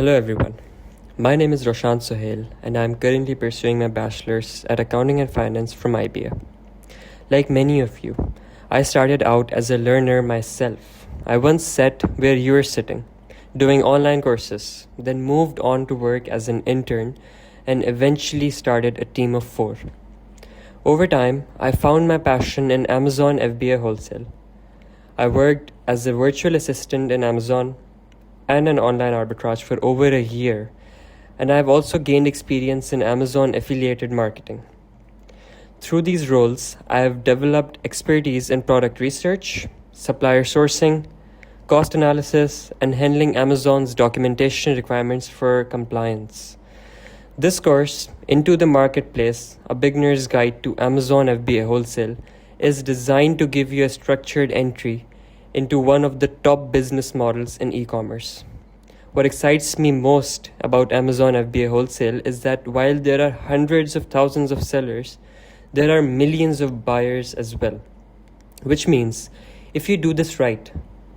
Hello everyone. My name is Roshan Sohail and I am currently pursuing my bachelor's at Accounting and Finance from IBA. Like many of you, I started out as a learner myself. I once sat where you are sitting, doing online courses, then moved on to work as an intern and eventually started a team of 4. Over time, I found my passion in Amazon FBA Wholesale. I worked as a virtual assistant in Amazon and an online arbitrage for over a year, and I've also gained experience in Amazon affiliated marketing. Through these roles, I have developed expertise in product research, supplier sourcing, cost analysis, and handling Amazon's documentation requirements for compliance. This course, Into the Marketplace, a beginner's guide to Amazon FBA Wholesale, is designed to give you a structured entry into one of the top business models in e-commerce. What excites me most about Amazon FBA Wholesale is that while there are hundreds of thousands of sellers, there are millions of buyers as well. Which means, if you do this right,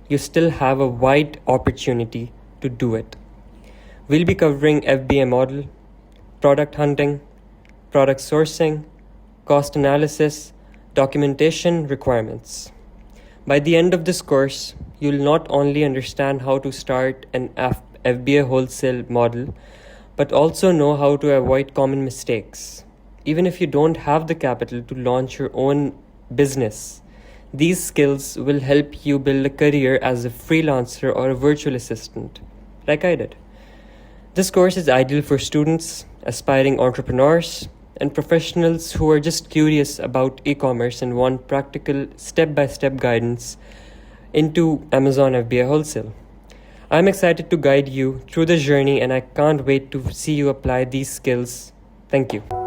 you still have a wide opportunity to do it. We'll be covering FBA model, product hunting, product sourcing, cost analysis, documentation requirements. By the end of this course, you'll not only understand how to start an FBA wholesale model, but also know how to avoid common mistakes. Even if you don't have the capital to launch your own business, these skills will help you build a career as a freelancer or a virtual assistant, like I did. This course is ideal for students, aspiring entrepreneurs, and professionals who are just curious about e-commerce and want practical step-by-step guidance into Amazon FBA Wholesale. I'm excited to guide you through the journey and I can't wait to see you apply these skills. Thank you.